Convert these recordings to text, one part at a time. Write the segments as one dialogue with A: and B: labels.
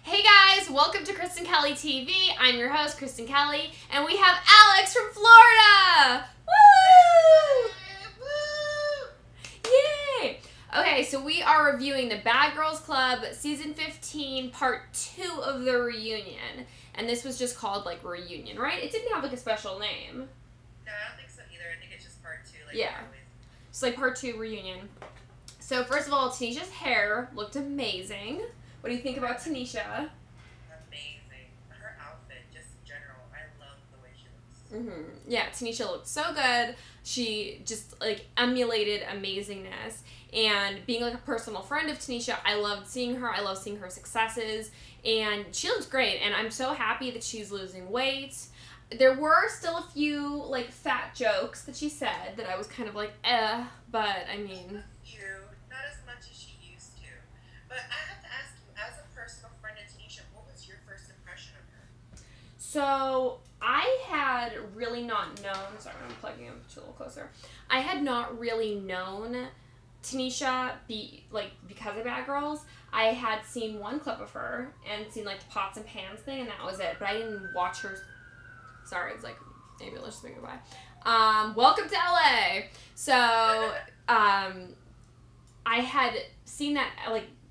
A: Hey guys, welcome to Kristen Kelly TV. I'm your host, Kristen Kelly, and we have Alex from Florida! Woo! Yay! Okay, so we are reviewing the Bad Girls Club Season 15, Part 2 of the reunion. And this was just called, Reunion, right? It didn't have, a special name.
B: No, I don't think so either. I think it's just Part 2.
A: Yeah. It's Part 2 Reunion. So, first of all, Tanisha's hair looked amazing. What do you think about Tanisha?
B: Amazing. Her outfit, just in general, I love the way she looks.
A: Yeah, Tanisha looked so good. She just, emulated amazingness. And being, a personal friend of Tanisha, I loved seeing her. I love seeing her successes. And she looks great. And I'm so happy that she's losing weight. There were still a few, fat jokes that she said that I was kind of but, I mean...
B: A few. Not as much as she used to. But I have to ask you, as a personal friend of Tanisha, what was your first impression of her?
A: So, I had really not known... Sorry, I'm plugging him a little closer. I had not really known Tanisha because of Bad Girls. I had seen one clip of her and seen, the pots and pans thing, and that was it. But I didn't watch her... Sorry, it's maybe let's just say goodbye. Welcome to LA! So, I had seen that,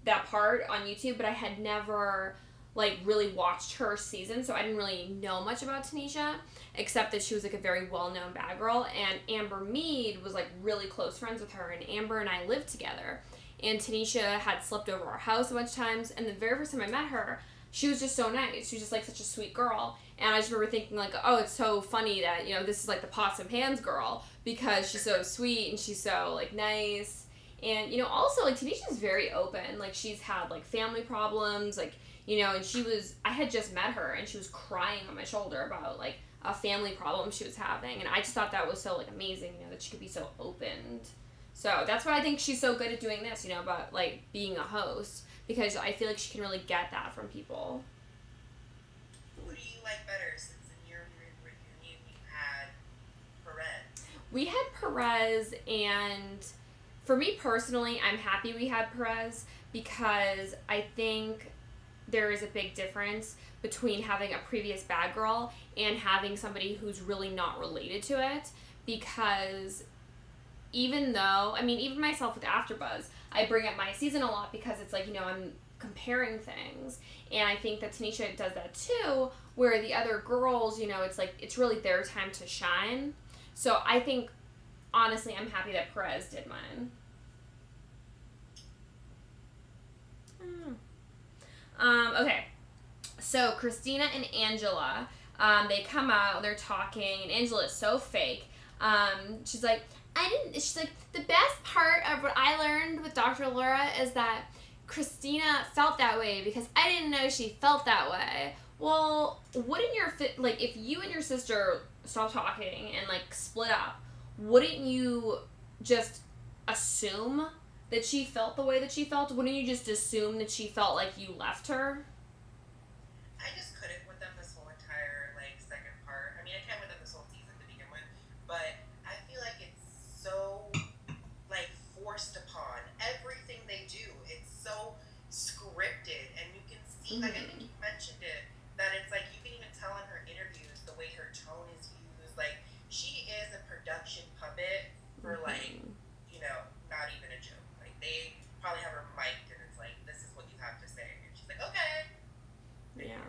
A: that part on YouTube, but I had never, really watched her season, so I didn't really know much about Tanisha, except that she was, a very well-known bad girl, and Amber Mead was, really close friends with her, and Amber and I lived together, and Tanisha had slept over our house a bunch of times, and the very first time I met her, she was just so nice. She was just, such a sweet girl, and I just remember thinking, oh, it's so funny that, this is, the pots and pans girl, because she's so sweet, and she's so, nice. And, also, Tanisha's very open. She's had, family problems, and I had just met her, and she was crying on my shoulder about, a family problem she was having. And I just thought that was so, amazing, that she could be so open. So that's why I think she's so good at doing this, about, being a host. Because I feel like she can really get that from people.
B: Who do you like better, since in your reunion you had Perez?
A: We had Perez, and... For me personally, I'm happy we had Perez because I think there is a big difference between having a previous bad girl and having somebody who's really not related to it, because even though, even myself with AfterBuzz, I bring up my season a lot because it's I'm comparing things, and I think that Tanisha does that too, where the other girls, it's really their time to shine. So I think, honestly, I'm happy that Perez did mine. Okay. So, Christina and Angela, they come out, they're talking, and Angela is so fake. She's like, the best part of what I learned with Dr. Laura is that Christina felt that way because I didn't know she felt that way. Well, wouldn't if you and your sister stopped talking and, split up, wouldn't you just assume that she felt the way that she felt? Wouldn't you just assume that she felt like you left her?
B: I just couldn't with them this whole entire, second part. I can't with them this whole season to begin with, but I feel like it's so, forced upon. Everything they do, it's so scripted, and you can see, I think you mentioned it, that it's, you can even tell in her interviews the way her tone is used. She is a production puppet for, not even a joke. They probably have her mic'd, and it's this is what you have to say. And she's like, okay.
A: Yeah.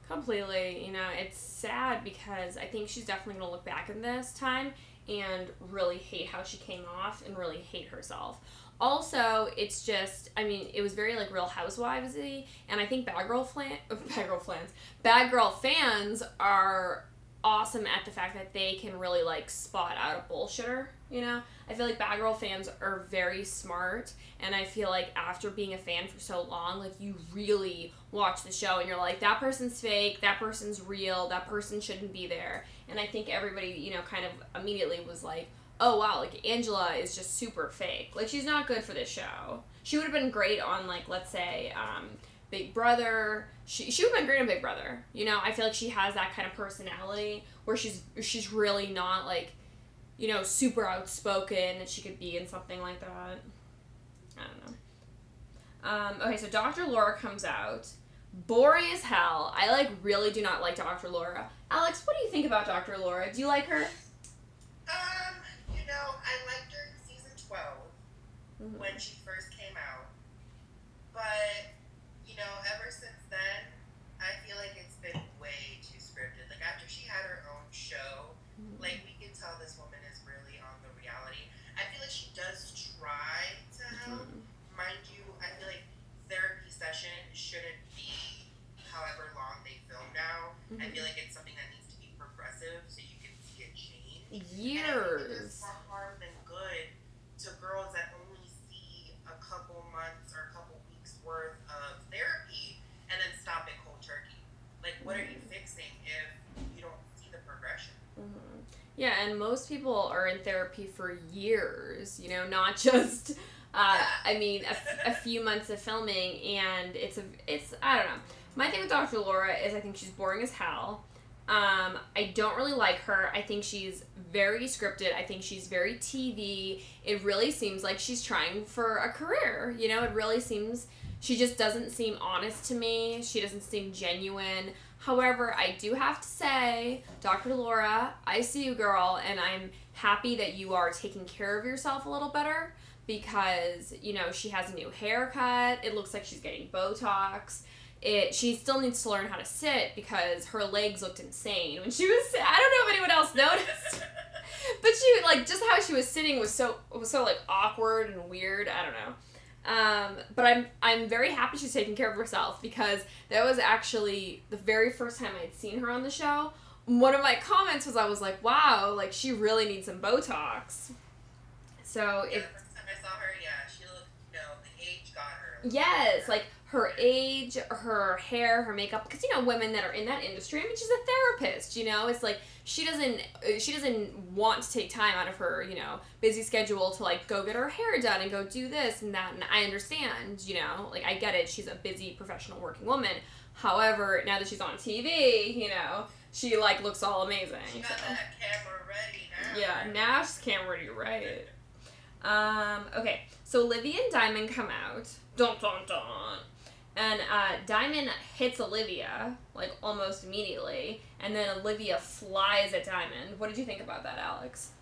A: Completely. It's sad because I think she's definitely going to look back in this time and really hate how she came off and really hate herself. Also, it's just, it was very, Real Housewives-y, and I think Bad Girl fans are awesome at the fact that they can really, spot out a bullshitter, I feel like Bad Girl fans are very smart, and I feel like after being a fan for so long, you really watch the show, and you're like, that person's fake, that person's real, that person shouldn't be there, and I think everybody, kind of immediately was like, oh wow, Angela is just super fake. She's not good for this show. She would have been great on, let's say, Big Brother. She would have been great on Big Brother. I feel like she has that kind of personality where she's really not, super outspoken, and she could be in something like that. I don't know. Okay, so Dr. Laura comes out Boring as hell. I like really do not like Dr. Laura. Alex, what do you think about Dr. Laura? Do you like her?
B: I liked her in season 12 when she first came out. But, ever since then, I feel like it's been way too scripted. Like, after she had her own show, like, we can tell this woman is really on the reality. I feel like she does try to help. Mind you, I feel like therapy session shouldn't be however long they film now. I feel like it's something that needs to be progressive so you can see a change.
A: Years.
B: More harm than good to girls that only see a couple months or a couple weeks worth of therapy and then stop it cold turkey. Like, what are you fixing if you don't see the progression?
A: Yeah, and most people are in therapy for years, not just, a few months of filming, and it's, I don't know. My thing with Dr. Laura is I think she's boring as hell. I don't really like her. I think she's very scripted. I think she's very TV. It really seems like she's trying for a career. It really seems, she just doesn't seem honest to me. She doesn't seem genuine. However, I do have to say, Dr. Laura, I see you, girl, and I'm happy that you are taking care of yourself a little better because, she has a new haircut. It looks like she's getting Botox. She still needs to learn how to sit because her legs looked insane when she was. I don't know if anyone else noticed, but she just how she was sitting was so like awkward and weird. I don't know. But I'm very happy she's taking care of herself because that was actually the very first time I'd seen her on the show. One of my comments was I was like, wow, like she really needs some Botox. So
B: the first time I saw her, she looked. The age got her.
A: Yes, like. Her age, her hair, her makeup, because women that are in that industry. I mean, she's a therapist. It's like she doesn't want to take time out of her busy schedule to like go get her hair done and go do this and that. And I understand, like I get it. She's a busy professional working woman. However, now that she's on TV, she like looks all amazing.
B: She got that camera ready now.
A: Yeah, now she's camera ready, right? Okay, so Olivia and Diamond come out. Dun dun dun. And Diamond hits Olivia, like, almost immediately, and then Olivia flies at Diamond. What did you think about that, Alex?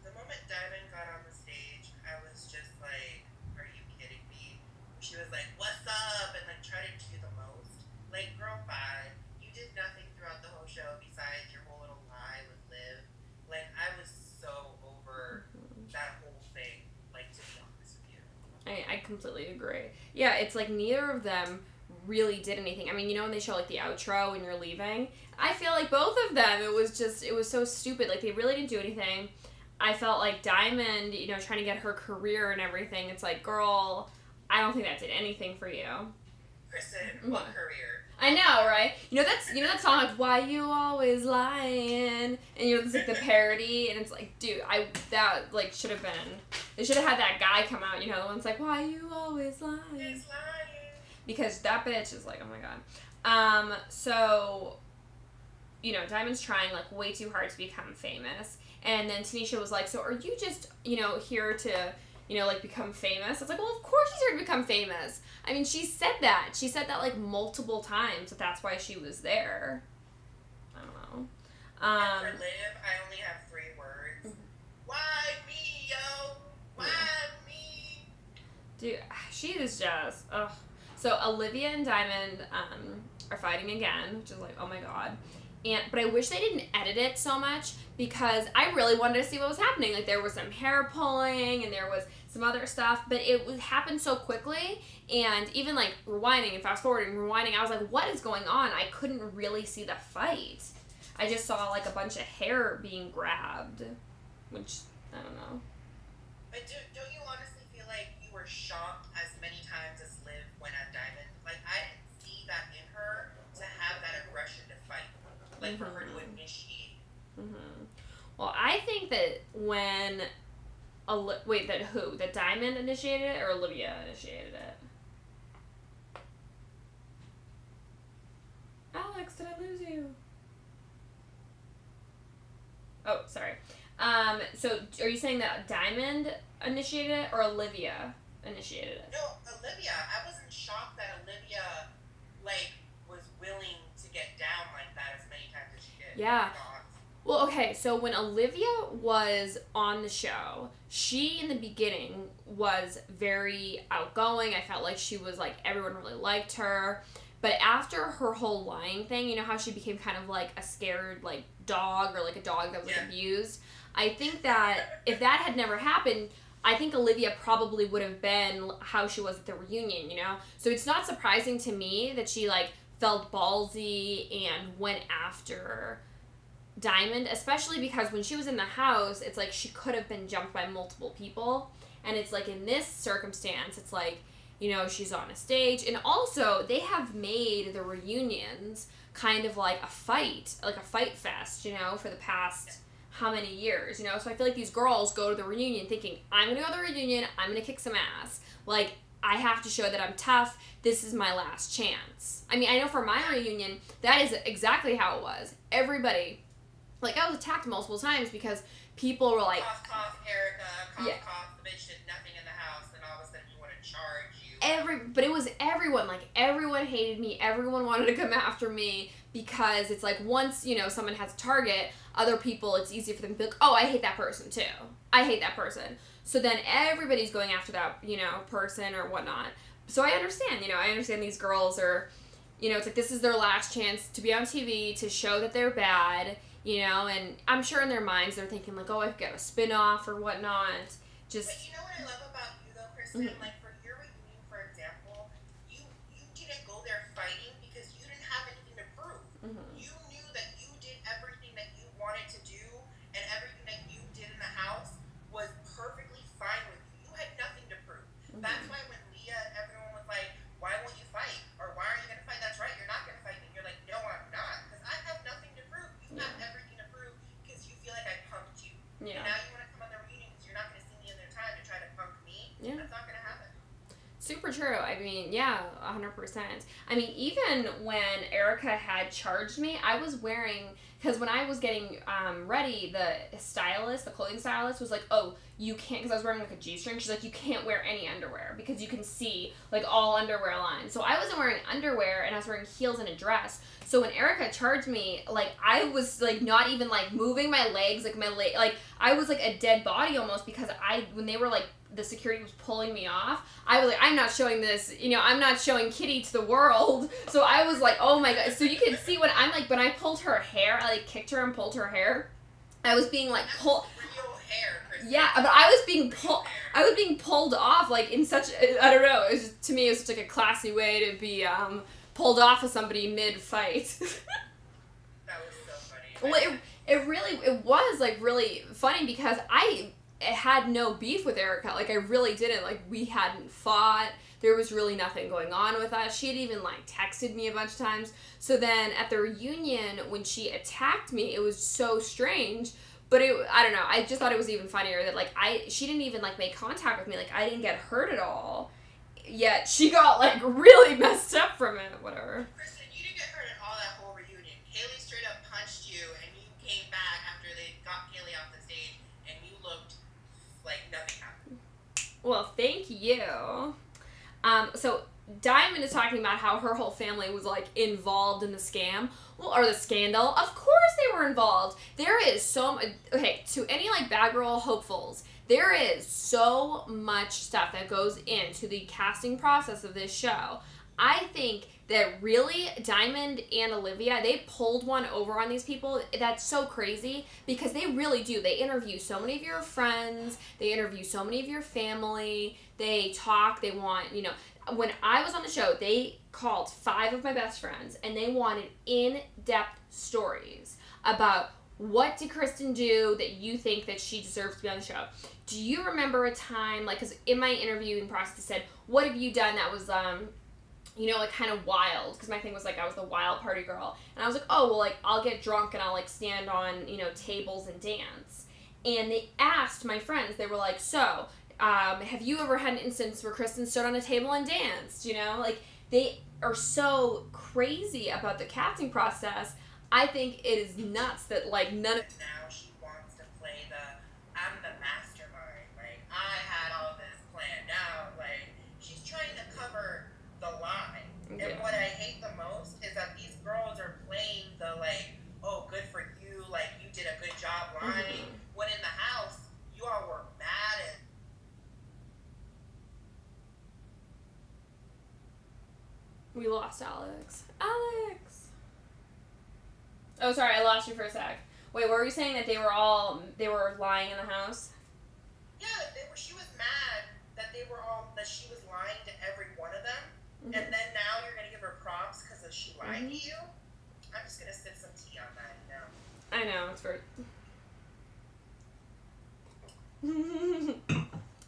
B: The moment Diamond got on the stage, I was just like, are you kidding me? She was like, what's up? And, like, tried to do the most. Like, girl, bye. You did nothing throughout the whole show besides your whole little lie with Liv. Like, I was so over that whole thing, like, to be honest with you.
A: I completely agree. Yeah, it's like neither of them really did anything. I mean, when they show like the outro when you're leaving, I feel like both of them, it was so stupid. Like they really didn't do anything. I felt like Diamond, trying to get her career and everything. It's like, girl, I don't think that did anything for you.
B: Kristen, what career?
A: I know, right? That song like "Why You Always Lying," and it's like the parody, and it's like, dude, that like should have been. They should have had that guy come out, the one's like, "Why you always lying?"
B: He's lying.
A: Because that bitch is like, oh my god. So, Diamond's trying like way too hard to become famous, and then Tanisha was like, "So are you just here to?" like become famous. It's like, well, of course she's here to become famous. I mean, she said that. She said that like multiple times, but that's why she was there. I don't know.
B: And for Liv, I only have 3 words. Why me, yo? Why me?
A: Dude, she is just, ugh. So Olivia and Diamond are fighting again, which is like, oh my god. But I wish they didn't edit it so much because I really wanted to see what was happening. Like there was some hair pulling and there was some other stuff, but it happened so quickly. And even like rewinding and fast forwarding, rewinding, I was like, what is going on? I couldn't really see the fight. I just saw like a bunch of hair being grabbed, which I don't know.
B: But don't you honestly feel like you were shocked as many times as Liv went at Diamond? Like I didn't see that in her to have that aggression to fight. Like for her to initiate.
A: Well, I think that when that Diamond initiated it or Olivia initiated it? Alex, did I lose you? Oh, sorry. So are you saying that Diamond initiated it or Olivia initiated it?
B: No, Olivia. I wasn't shocked that Olivia
A: Yeah.
B: not.
A: Well, okay, so when Olivia was on the show, she in the beginning was very outgoing. I felt like she was like, everyone really liked her. But after her whole lying thing, you know how she became kind of like a scared like dog, or like a dog that was like abused? I think that if that had never happened, I think Olivia probably would have been how she was at the reunion, you know? So it's not surprising to me that she like felt ballsy and went after Diamond, especially because when she was in the house, it's like she could have been jumped by multiple people. And it's like in this circumstance, it's like, you know, she's on a stage. And also, they have made the reunions kind of like a fight fest, you know, for the past how many years, you know? So I feel like these girls go to the reunion thinking, I'm gonna go to the reunion, I'm gonna kick some ass. Like, I have to show that I'm tough. This is my last chance. I mean, I know for my reunion, that is exactly how it was. Everybody, like, I was attacked multiple times because people were like,
B: cough, Erica, cough, the bitch did nothing in the house, and all of a sudden you want to charge you.
A: But it was everyone. Like, everyone hated me. Everyone wanted to come after me because it's like once, you know, someone has a target, other people, it's easy for them to be like, oh, I hate that person too. I hate that person. So then everybody's going after that, you know, person or whatnot. So I understand, you know, I understand these girls are, you know, it's like this is their last chance to be on TV, to show that they're bad, you know, and I'm sure in their minds they're thinking like, oh, I could get a spin-off or whatnot. Just.
B: But you know what I love about you though, Kristen? Like for your reunion, for example, you didn't go there fighting because you didn't have anything to prove. You knew that you did everything that you wanted to do, and everything that you did in the house was perfectly fine with you. You had nothing to prove. That's why when Leah, everyone was like, why won't you fight? Or why aren't you going to fight? That's right, you're not going to fight. And you're like, no, I'm not. Because I have nothing to prove. You have everything to prove because you feel like I punked you.
A: Yeah.
B: And now you want to come on the reunion because you're not going to see me in their time to try to punk me.
A: Yeah.
B: That's not going to happen.
A: Super true. I mean, yeah, 100%. I mean, even when Erica had charged me, I was wearing, because when I was getting ready, the stylist, the clothing stylist was like, oh, you can't, because I was wearing like a G-string, she's like, you can't wear any underwear because you can see like all underwear lines. So I wasn't wearing underwear and I was wearing heels and a dress. So when Erica charged me, like I was like not even like moving my legs, like like I was like a dead body almost, because when they were like, the security was pulling me off, I was like, I'm not showing this, you know, I'm not showing Kitty to the world. So I was like, oh my god. So you can see when I'm like, when I pulled her hair, I like kicked her and pulled her hair, I was being like pulled.
B: Real hair, Kristen.
A: Yeah, but I was being pulled off like in such, I don't know, it was just, to me it was such like a classy way to be pulled off of somebody mid-fight.
B: That was so funny.
A: Well, it was like really funny because I had no beef with Erica. Like, I really didn't. Like, we hadn't fought. There was really nothing going on with us. She had even, like, texted me a bunch of times. So then at the reunion, when she attacked me, it was so strange. But I don't know. I just thought it was even funnier that, like, she didn't even, like, make contact with me. Like, I didn't get hurt at all. Yet she got, like, really messed up from it. Whatever.
B: Kristen, you didn't get hurt at all that whole reunion. Haley straight up punched you, and you came back after they got Haley off the stage, and you looked like nothing happened.
A: Well, thank you. So Diamond is talking about how her whole family was like involved in the scam, or the scandal. Of course they were involved. There is so much. Okay, to any like bad girl hopefuls, there is so much stuff that goes into the casting process of this show. I think that really Diamond and Olivia, they pulled one over on these people. That's so crazy because they really do. They interview so many of your friends. They interview so many of your family. They talk. They want, you know, when I was on the show, they called 5 of my best friends and they wanted in-depth stories about what did Kristen do that you think that she deserves to be on the show. Do you remember a time, like, because in my interviewing process, it said, what have you done that was, you know, like, kind of wild, because my thing was, like, I was the wild party girl, and I was like, oh, well, like, I'll get drunk and I'll, like, stand on, you know, tables and dance, and they asked my friends, they were like, so, have you ever had an instance where Kristen stood on a table and danced, you know, like, they are so crazy about the casting process. I think it is nuts that, like, none of...
B: Now she wants to play I'm the mastermind, like, I had all this planned out, like, she's trying to cover the line. Yeah. And what I hate the most is that these girls are playing the, like, oh, good for
A: We lost Alex. Alex! Oh, sorry, I lost you for a sec. Wait, what were you saying? That they were lying in the house?
B: Yeah, she was mad that she was lying to every one of them. Mm-hmm. And then now you're going to give her props because she lied to you? I'm just going to sip some tea on that, you know?
A: I know, it's very...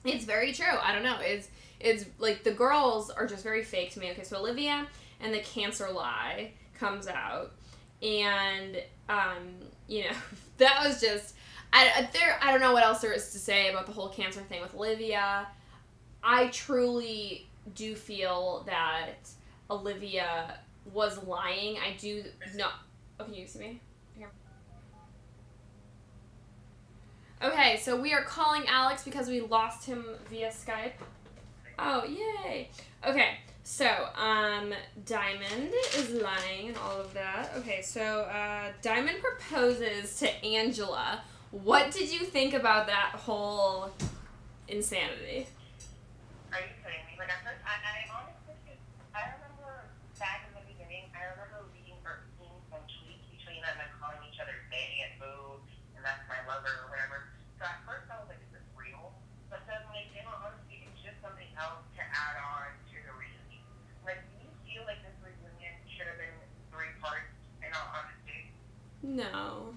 A: It's very true. I don't know. It's like the girls are just very fake to me. Okay, so Olivia and the cancer lie comes out, and you know, that was just I don't know what else there is to say about the whole cancer thing with Olivia. I truly do feel that Olivia was lying. I do not. Oh, can you see me? Here. Okay, so we are calling Alex because we lost him via Skype. Oh, yay. Okay, so, Diamond is lying and all of that. Okay, so, Diamond proposes to Angela. What did you think about that whole insanity?
B: Are you kidding me? Like, at first, I honestly, I remember back in the beginning, I remember reading or seeing some tweets between them and calling each other baby and boo, and that's my lover or whatever. So at first I was like, is this real? But then when it came out, honestly, it's just something else to add on to the reunion. Like, do you feel like this reunion should have been 3 parts in all honesty?
A: No.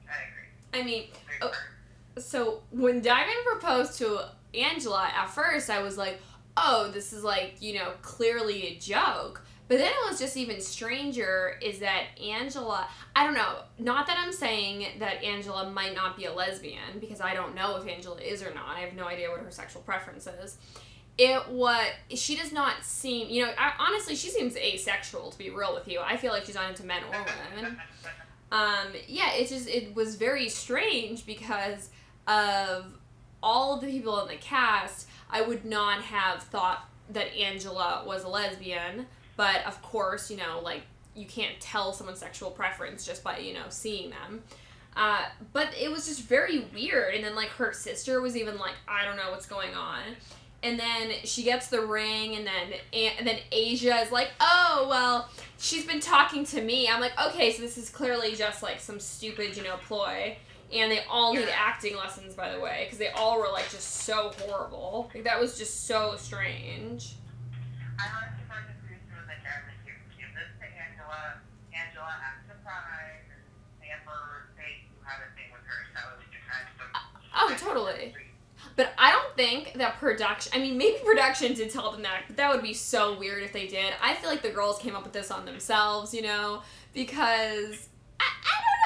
B: I agree.
A: I mean, so when Diamond proposed to Angela, at first I was like, oh, this is like, you know, clearly a joke. But then it was just even stranger is that Angela, I don't know, not that I'm saying that Angela might not be a lesbian, because I don't know if Angela is or not. I have no idea what her sexual preference is. She does not seem, you know, honestly, she seems asexual, to be real with you. I feel like she's not into men or women. Yeah, it was very strange because of all of the people in the cast. I would not have thought that Angela was a lesbian. But, of course, you know, like, you can't tell someone's sexual preference just by, you know, seeing them. But it was just very weird. And then, like, her sister was even like, I don't know what's going on. And then she gets the ring, and then Asia is like, oh, well, she's been talking to me. I'm like, okay, so this is clearly just, like, some stupid, you know, ploy. And they all need acting lessons, by the way, because they all were, like, just so horrible. Like, that was just so strange.
B: I honestly Angela acts surprised, and Amber, you had a thing with her, so it had some...
A: Oh, totally. But I don't think that production... I mean, maybe production did tell them that, but that would be so weird if they did. I feel like the girls came up with this on themselves, you know, because... I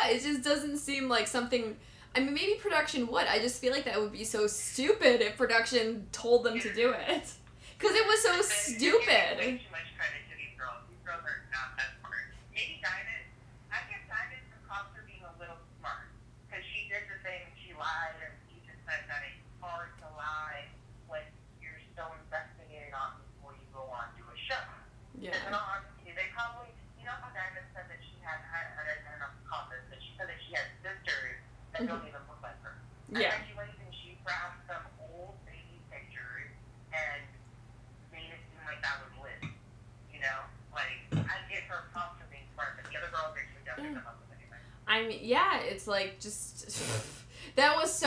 A: don't know, it just doesn't seem like something... I mean, maybe production would. I just feel like that would be so stupid if production told them to do it. Because it was so stupid.
B: Way too much credit to these girls. These girls are not that smart. Maybe Diamond, I guess Diamond some props for being a little smart. Because she did the thing, she lied, and he just said that it's hard to lie when you're so investigated on before you go on to a show.
A: Yeah.
B: And in all honesty, they probably, you know how Diamond said that she had, I don't know if you caught this, but she said that she had sisters that don't even look like her.
A: Yeah.
B: And she went and she grabbed some old baby pictures and made it seem like that was Liz. You know? Like, I give her props for being smart, but the other girls are too dumb to come up with anything.
A: I mean, yeah, it's like just... that was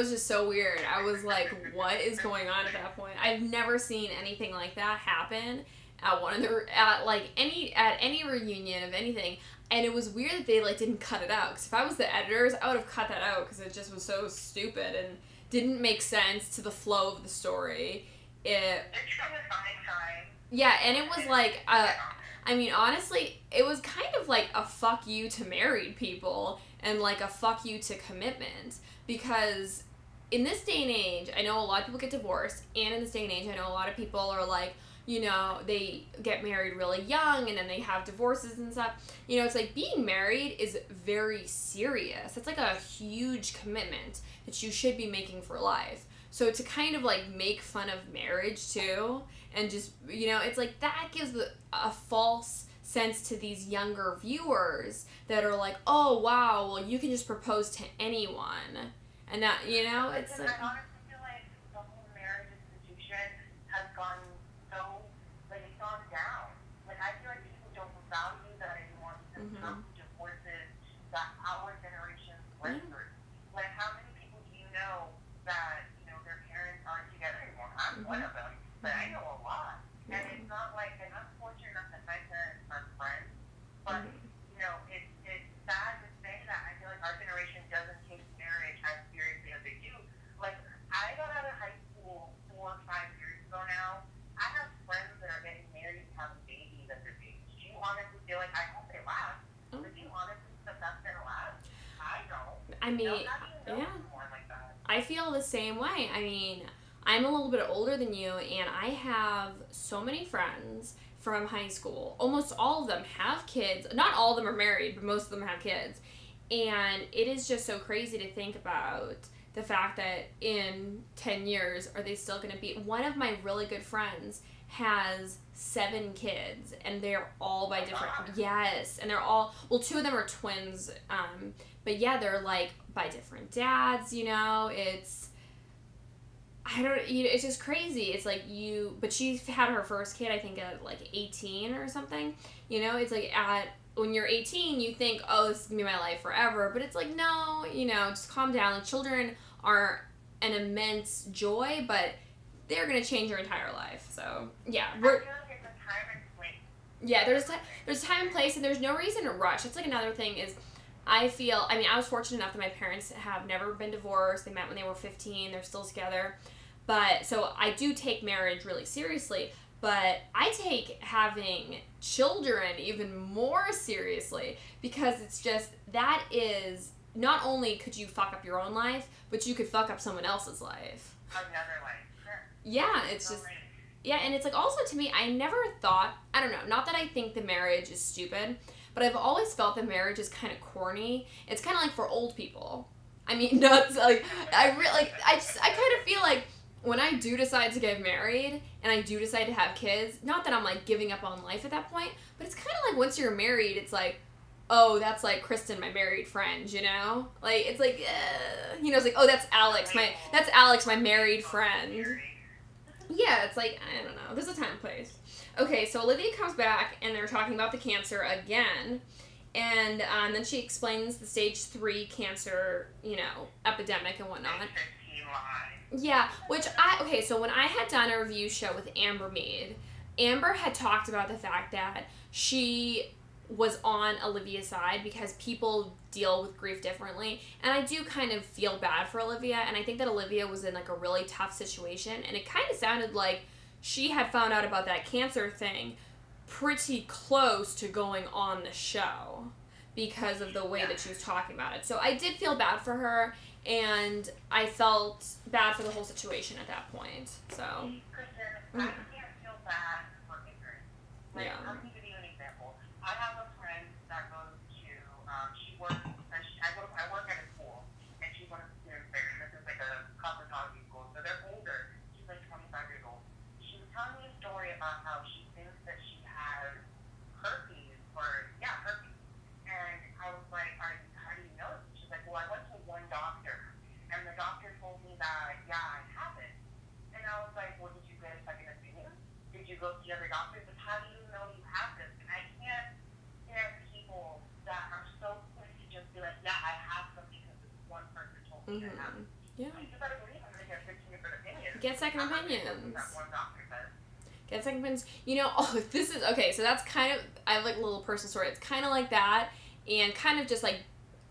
A: just so weird. I was like, what is going on at that point? I've never seen anything like that happen at any reunion of anything. And it was weird that they, like, didn't cut it out. Because if I was the editors, I would have cut that out because it just was so stupid and didn't make sense to the flow of the story.
B: They're trying to find time.
A: Yeah, and it was like, I mean, honestly, it was kind of like a fuck you to married people and, like, a fuck you to commitment. Because in this day and age, I know a lot of people get divorced. And in this day and age, I know a lot of people are like, you know, they get married really young and then they have divorces and stuff. You know, it's like being married is very serious. It's like a huge commitment that you should be making for life. So to kind of like make fun of marriage too and just, you know, it's like that gives a false sense to these younger viewers that are like, oh, wow, well, you can just propose to anyone. And that, you know, it's like...
B: I honestly feel like the whole marriage institution has gone so
A: I mean,
B: How do you know
A: yeah.
B: someone like that?
A: I feel the same way. I mean, I'm a little bit older than you, and I have so many friends from high school. Almost all of them have kids. Not all of them are married, but most of them have kids. And it is just so crazy to think about the fact that in 10 years, are they still going to be. One of my really good friends has 7 kids, and they're all by different. Yes, and they're all. Well, 2 of them are twins. But yeah, they're like by different dads. It's. I don't. It's just crazy. It's like but she had her first kid, I think, at like 18 or something. It's like when you're 18, you think, oh, this is gonna be my life forever. But it's like, no, just calm down. Like, children are an immense joy, but they're gonna change your entire life. So yeah,
B: I feel like it's a time and place.
A: yeah. There's time and place, and there's no reason to rush. That's like another thing is. I was fortunate enough that my parents have never been divorced. They met when they were 15. They're still together. But, so I do take marriage really seriously, but I take having children even more seriously because it's just, that is, not only could you fuck up your own life, but you could fuck up someone else's life.
B: Another life. Sure.
A: Yeah, it's just, yeah, and it's like also to me, I never thought, I don't know, not that I think the marriage is stupid, but I've always felt that marriage is kind of corny. It's kind of like for old people. I mean, nuts, like, I kind of feel like, when I do decide to get married and I do decide to have kids, not that I'm like giving up on life at that point, but it's kind of like once you're married, it's like, oh, that's like Kristen, my married friend, Like, it's like, it's like, oh, that's Alex, my married friend. Yeah, it's like, I don't know, there's a time and place. Okay, so Olivia comes back and they're talking about the cancer again. And then she explains the stage 3 cancer, epidemic and whatnot. Yeah, so when I had done a review show with Amber Mead, Amber had talked about the fact that she was on Olivia's side because people deal with grief differently, and I do kind of feel bad for Olivia, and I think that Olivia was in like a really tough situation, and it kind of sounded like she had found out about that cancer thing pretty close to going on the show because of the way that she was talking about it. So I did feel bad for her, and I felt bad for the whole situation at that point. So.
B: Kristen, I can't feel bad for ignorance. Like,
A: Yeah.
B: I'll give you an example. I have a friend that goes to, she works, I work at a school, and she's one of the students there, and this is like a cosmetology school, so they're older. She's like 25 years old. She was telling me a story about how she thinks that she has herpes, herpes. And I was like, how do you know? She's like, well, I went to one doctor, and the doctor told me that, I have it. And I was like, well, did you get a second opinion? Did you go see other doctors? But how do you know you have this? And I can't stand people that are so quick to just be like, I have something because this one person told me I have it.
A: Yeah.
B: Like, you better believe I'm going to get 15 different opinions.
A: Get second
B: I'm not
A: opinions.
B: gonna that one doctor says.
A: Get second opinions. This is, okay, so that's kind of, I have like a little personal story. It's kind of like that, and kind of just like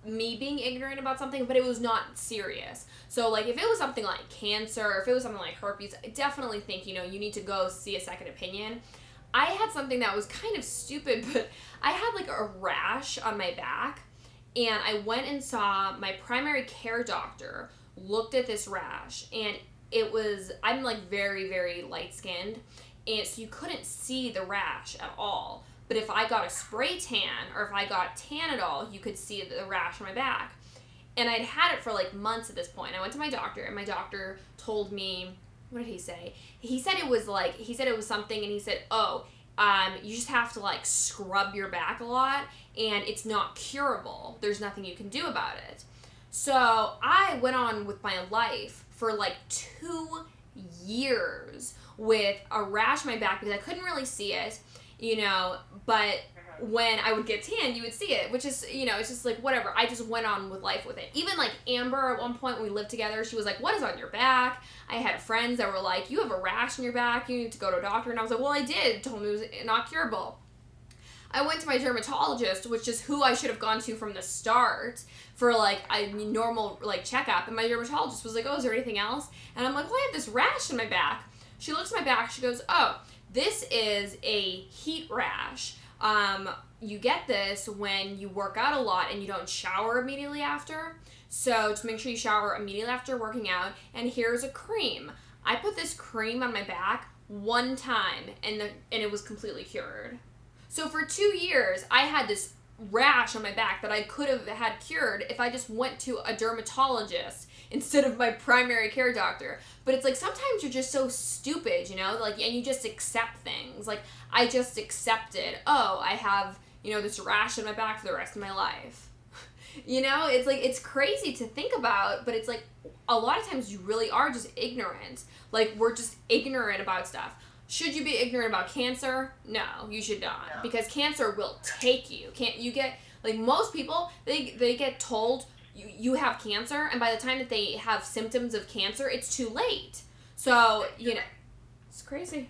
A: me being ignorant about something, but it was not serious. So like if it was something like cancer, or if it was something like herpes, I definitely think, you need to go see a second opinion. I had something that was kind of stupid, but I had like a rash on my back, and I went and saw my primary care doctor, looked at this rash, and I'm like very, very light skinned, and so you couldn't see the rash at all. But if I got a spray tan, or if I got Tanadol, you could see the rash on my back. And I'd had it for like months at this point. I went to my doctor, and my doctor told me, what did he say? He said it was something, and he said, you just have to like scrub your back a lot, and it's not curable. There's nothing you can do about it. So I went on with my life for like 2 years with a rash on my back because I couldn't really see it, but when I would get tan, you would see it, which is, it's just like, whatever. I just went on with life with it. Even like Amber, at one point when we lived together, she was like, what is on your back? I had friends that were like, you have a rash on your back, you need to go to a doctor. And I was like, well, I did. Told me it was not curable. I went to my dermatologist, which is who I should have gone to from the start for like a normal like checkup. And my dermatologist was like, oh, is there anything else? And I'm like, well, I have this rash on my back. She looks at my back. She goes, oh, this is a heat rash. You get this when you work out a lot and you don't shower immediately after. So just make sure you shower immediately after working out. And here's a cream. I put this cream on my back one time, and it was completely cured. So for 2 years, I had this rash on my back that I could have had cured if I just went to a dermatologist instead of my primary care doctor. But it's like sometimes you're just so stupid, like, and you just accept things. Like, I just accepted, oh, I have, this rash on my back for the rest of my life. It's like, it's crazy to think about, but it's like a lot of times you really are just ignorant. Like, we're just ignorant about stuff. Should you be ignorant about cancer? No, you should not.
B: No.
A: Because cancer will take you. Can't you get, like, most people, they get told you have cancer, and by the time that they have symptoms of cancer, it's too late. So, it's crazy.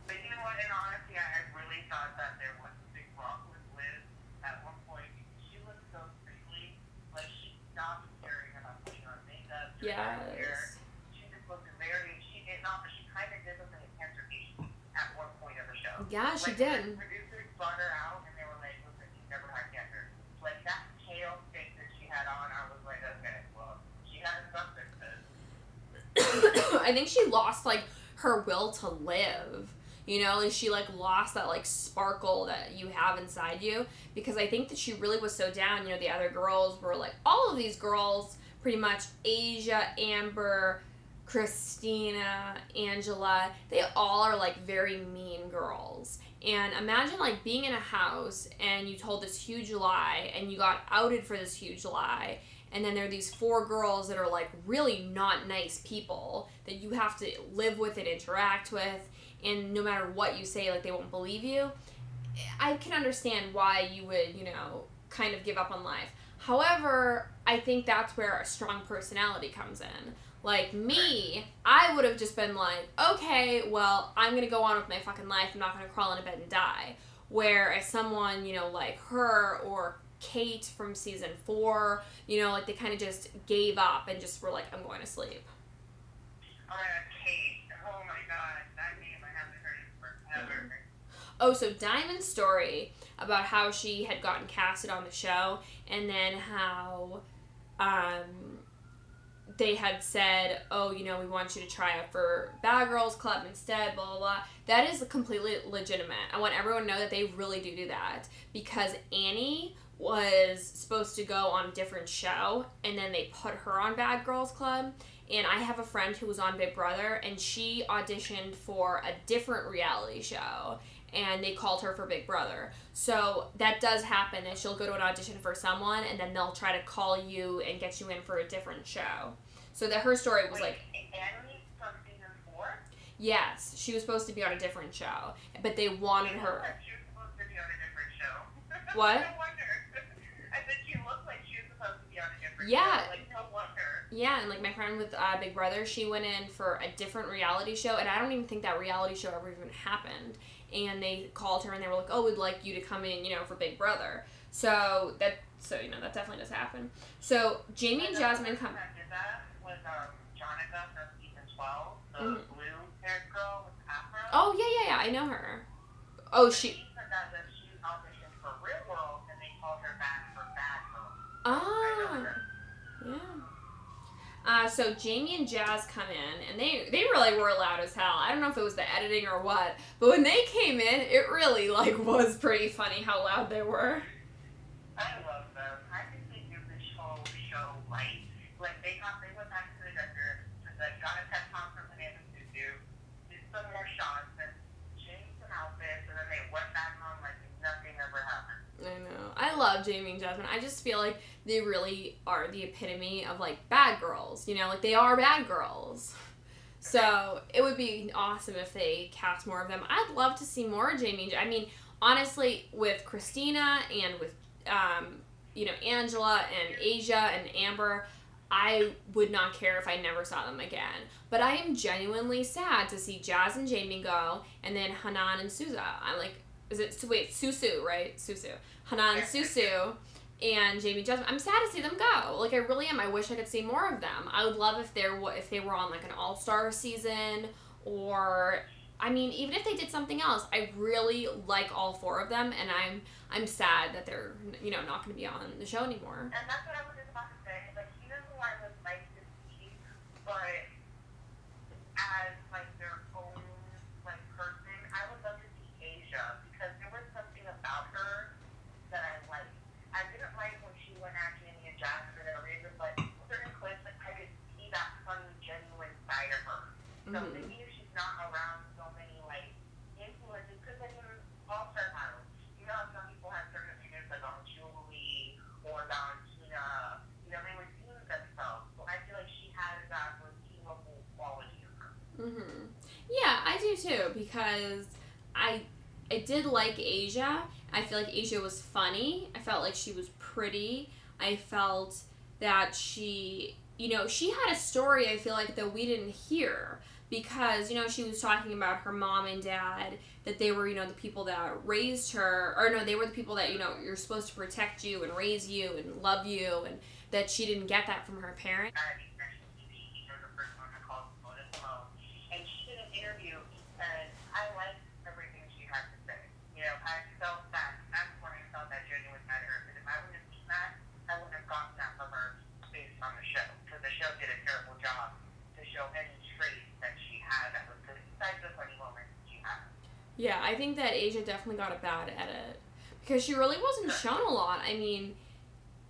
C: But you know what, and honestly, I really thought that there was a big rock with Liz at one point. She looked so freely, like she stopped caring about putting on makeup.
A: Yes.
C: She just looked very, she did not, but she kind of did look like a cancer patient at one point of the show.
A: Yeah, she
C: like,
A: did.
C: The producers brought her out, and they were like, listen, she's never had cancer. Like, that pale face that she had on, I was like, okay, well, she had something to...
A: I think she lost, like, her will to live. Like, she, like, lost that, like, sparkle that you have inside you. Because I think that she really was so down. The other girls were, like, all of these girls, pretty much, Asia, Amber, Christina, Angela, they all are, like, very mean girls. And imagine, like, being in a house and you told this huge lie and you got outed for this huge lie. And then there are these 4 girls that are, like, really not nice people that you have to live with and interact with. And no matter what you say, like, they won't believe you. I can understand why you would, kind of give up on life. However, I think that's where a strong personality comes in. Like, me, I would have just been like, okay, well, I'm going to go on with my fucking life. I'm not going to crawl into bed and die. Whereas someone, like her or Kate from season 4, like, they kind of just gave up and just were like, I'm going to sleep.
C: Oh my God, Kate. Oh my God, that name I haven't heard it forever.
A: Oh, so Diamond's story about how she had gotten casted on the show, and then how they had said, oh, we want you to try out for Bad Girls Club instead, blah, blah, blah. That is completely legitimate. I want everyone to know that they really do that, because Annie was supposed to go on a different show, and then they put her on Bad Girls Club. And I have a friend who was on Big Brother, and she auditioned for a different reality show, and they called her for Big Brother. So that does happen, and she'll go to an audition for someone, and then they'll try to call you and get you in for a different show. So that her story was like...
C: Annie from season 4?
A: Yes, she was supposed to be on a different show, but they wanted her...
C: She was supposed to be on a different show.
A: What?
C: No wonder. I said she looked like she was supposed to be on a different
A: Yeah.
C: show. Like, no wonder.
A: Yeah, and like my friend with Big Brother, she went in for a different reality show, and I don't even think that reality show ever even happened. And they called her and they were like, oh, we'd like you to come in, for Big Brother. So that definitely does happen. So Jamie and Jasmine come.
C: That did that was Jonica from season 12, the
A: Mhm.
C: blue-haired girl with afro.
A: Oh yeah, I know her. Oh, she.
C: She said that she auditioned for Real World and they called her back for Bad Girls.
A: Ah, yeah. So Jamie and Jazz come in, and they really were loud as hell. I don't know if it was the editing or what, but when they came in, it really, like, was pretty funny how loud they were.
C: I love them. I think they give this whole show right. Like, they went back to the director, got a pep talk from Banana Susu, did some more shots, and changed some outfits, and then they went back home like nothing ever happened.
A: I know. I love Jamie and Jasmine. I just feel like they really are the epitome of, like, bad girls. Like, they are bad girls. So, it would be awesome if they cast more of them. I'd love to see more of Jamie. I mean, honestly, with Christina and with, Angela and Asia and Amber, I would not care if I never saw them again. But I am genuinely sad to see Jazz and Jamie go, and then Hanan and Souza. I'm like... Susu, right? Susu. Hanan and Susu and Jamie Jasmine. I'm sad to see them go. Like, I really am. I wish I could see more of them. I would love if they were on, like, an all-star season, or I mean, even if they did something else, I really like all four of them, and I'm sad that they're, you know, not going to be on the show anymore.
C: And that's what I was just about to say. Like, you know who I would like to see, but as like their own like person, I would love to see Asia because there was something about her that I liked. I didn't like when she went at Jamie and Jasmine and Raven, but certain clips, like I could see that funny, genuine side of her. So maybe if she's not around so many like influences, because like in All Star Battles, you know how some people have certain opinions like on Julie or Valentina, you know, they redeem themselves. So I feel like she has that redeemable quality of her.
A: Yeah, I do too, because I did like Asia. I feel like Asia was funny. I felt like she was pretty. I felt that she, you know, she had a story, I feel like, that we didn't hear. Because, you know, she was talking about her mom and dad, that they were, you know, the people that raised her, or no, they were the people that, you know, you're supposed to protect you and raise you and love you, and that she didn't get that from her parents.
C: And she did an interview, and I liked everything she had to say. You know, I felt that. That's when I felt that genuine side of her. Because if I wouldn't have seen that, I wouldn't have gotten that from her based on the show. Because the show did a terrible job to show any traits that she had that was good, besides the funny moments she had.
A: Yeah, I think that Asia definitely got a bad edit. Because she really wasn't shown a lot. I mean,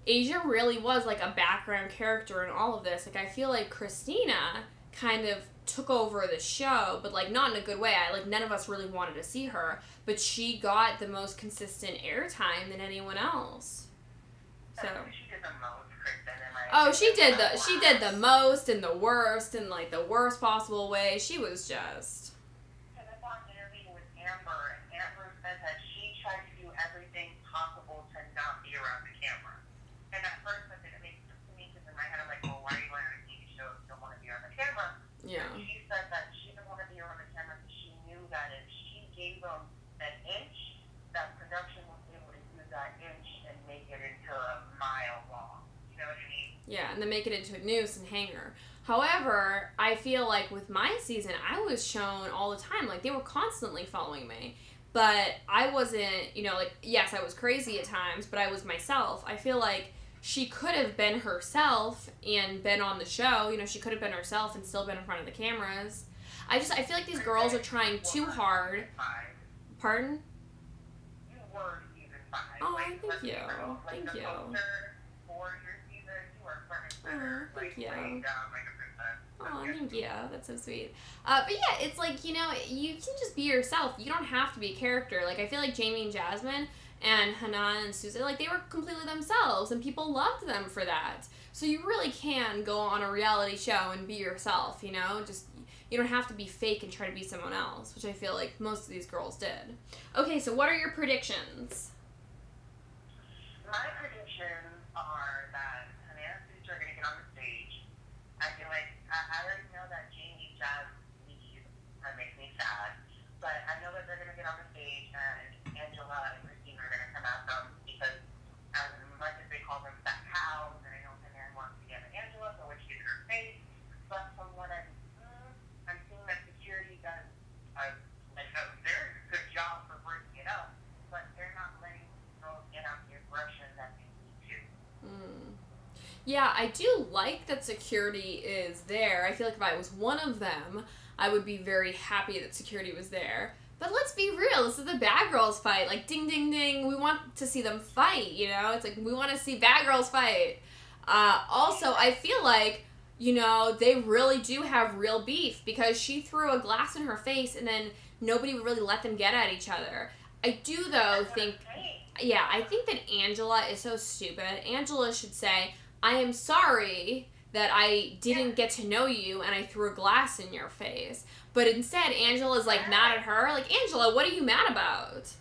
A: Asia really was like a background character in all of this. Like, I feel like Christina kind of took over the show, but like not in a good way. None of us really wanted to see her, but she got the most consistent airtime than anyone else. So
C: she did the most, Kristen.
A: She did the most and the worst in like the worst possible way. She was just.
C: And I saw an interview with Amber, and Amber said that she tried to do everything possible to not be around the camera. And at first, that didn't make sense to me because in my head I'm like, well, why are you on a TV show if you don't want to be on the camera?
A: Yeah.
C: And she said that she didn't want to be on the camera because she knew that if she gave them an inch, that production was able to use that inch and make it into a mile long. You know what I mean?
A: Yeah, and then make it into a noose and hanger. However, I feel like with my season, I was shown all the time. Like, they were constantly following me. But I wasn't, you know, like, yes, I was crazy at times, but I was myself. I feel like she could have been herself and been on the show. You know, she could have been herself and still been in front of the cameras. I feel like these girls are trying too hard. Pardon?
C: You were season 5.
A: Oh,
C: like,
A: thank you.
C: Like
A: Thank
C: the
A: you.
C: poster for your season, you were front and center.
A: Oh, thank you.
C: Laying down like a princess.
A: Oh, thank you. That's so sweet. But yeah, it's like, you know, you can just be yourself. You don't have to be a character. Like, I feel like Jamie and Jasmine and Hanan and Susan, like, they were completely themselves, and people loved them for that. So you really can go on a reality show and be yourself, you know? Just, you don't have to be fake and try to be someone else, which I feel like most of these girls did. Okay, so what are your predictions?
C: My predictions are that Hanan and Susan are going to get on the stage. I feel like I already know that Jamie just leaves. That makes me sad. But I know that they're going to get on the stage and Angela and Christine are going to come at them because as much as they call them fat cows, and I know Hanan wants to get at Angela for what she did in her face, but from what I'm seeing that security does a very good job for breaking it up, but they're not letting girls get out the aggression that they need to.
A: Yeah, I do like that security is there. I feel like if I was one of them, I would be very happy that security was there. But let's be real, this is the bad girls fight. Like, ding, ding, ding, we want to see them fight, you know? It's like, we want to see bad girls fight. Also, I feel like, you know, they really do have real beef because she threw a glass in her face and then nobody would really let them get at each other. I do, though, think... Yeah, I think that Angela is so stupid. Angela should say, I am sorry that I didn't get to know you and I threw a glass in your face. But instead, Angela's like mad at her. Like, Angela, what are you mad about?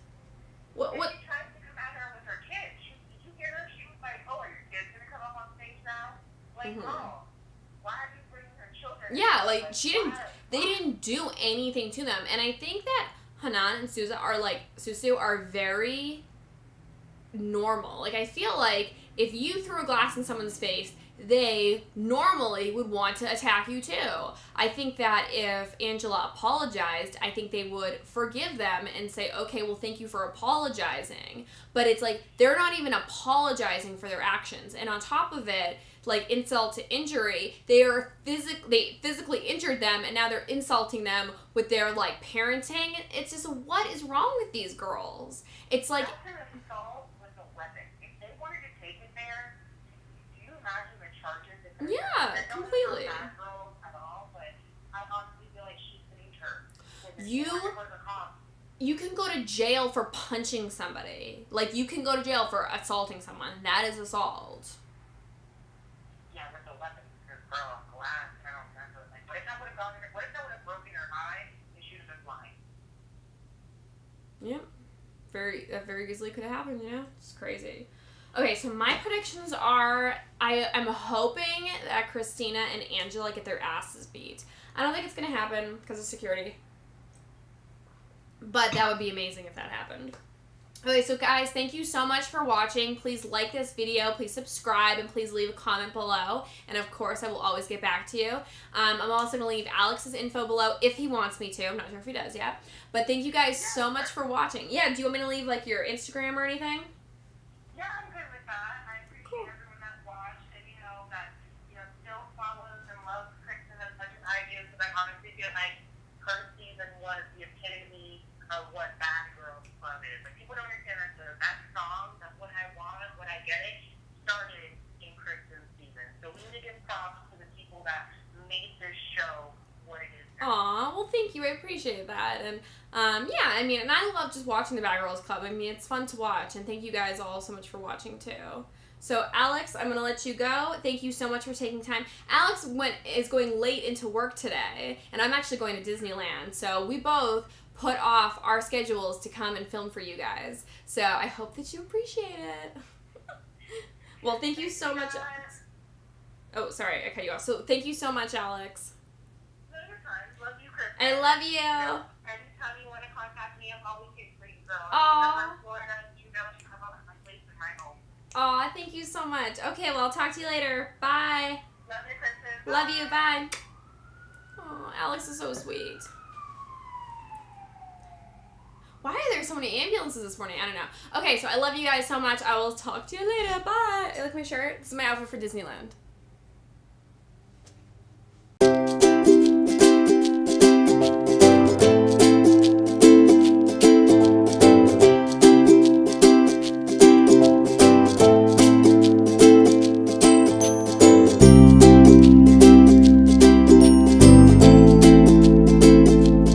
A: What?
C: She tried to come at her with her kids. Did you hear her? She was like, oh, are your kids going to come up on stage now? Like, no. Why are you bringing her children?
A: Yeah, like, they didn't do anything to them. And I think that Hanan and Susu are very normal. Like, I feel like if you threw a glass in someone's face, they normally would want to attack you too. I think that if Angela apologized, I think they would forgive them and say, okay, well, thank you for apologizing. But it's like, they're not even apologizing for their actions. And on top of it, like insult to injury, they physically injured them, and now they're insulting them with their like parenting. It's just, what is wrong with these girls? It's like,
C: that's an assault with a weapon. If they wanted to take it there, do you imagine the charges?
A: Yeah, completely.
C: Bad girls at all, but I honestly feel like she's getting hurt.
A: You can go to jail for punching somebody. Like, you can go to jail for assaulting someone. That is assault.
C: Yeah, with the weapon, girl, glass, I don't remember. Like, what if that would have broken her eye and she would have been blind?
A: Yep. That very easily could have happened, you know? It's crazy. Okay, so my predictions are, I am hoping that Christina and Angela get their asses beat. I don't think it's going to happen because of security. But that would be amazing if that happened. Okay, so guys, thank you so much for watching. Please like this video, please subscribe, and please leave a comment below. And of course, I will always get back to you. I'm also going to leave Alex's info below if he wants me to. I'm not sure if he does yet. But thank you guys so much for watching. Yeah, do you want me to leave like your Instagram or anything?
C: Yeah, I'm good with that. I appreciate everyone that watched and that still follows and loves Kristen as much as I do, because I honestly feel like her season was the epitome of what Bad Girls Club is. Like, people don't understand that song, that's what I want, what I get it, started in Kristen's season. So we need to give props to the people that made this show what it is now.
A: Aw, well, thank you. I appreciate that. And yeah, I mean, and I love just watching the Bad Girls Club. I mean, it's fun to watch, and thank you guys all so much for watching too. So, Alex, I'm going to let you go. Thank you so much for taking time. Alex is going late into work today, and I'm actually going to Disneyland. So, we both put off our schedules to come and film for you guys. So, I hope that you appreciate it. Well, thank you so much, Alex. Oh, sorry, I cut you off. So, thank you so much, Alex.
C: No, you're fine. Love you, Kristen.
A: I love you.
C: Anytime you want to contact me, I'm always here for you, girl.
A: Aw.
C: I'm in Florida, you know, you come up at my place in my home.
A: Aw, thank you so much. Okay, well, I'll talk to you later. Bye.
C: Love you, Kristen.
A: Love you. Bye. Oh, Alex is so sweet. Why are there so many ambulances this morning? I don't know. Okay, so I love you guys so much. I will talk to you later. Bye. I like my shirt. This is my outfit for Disneyland.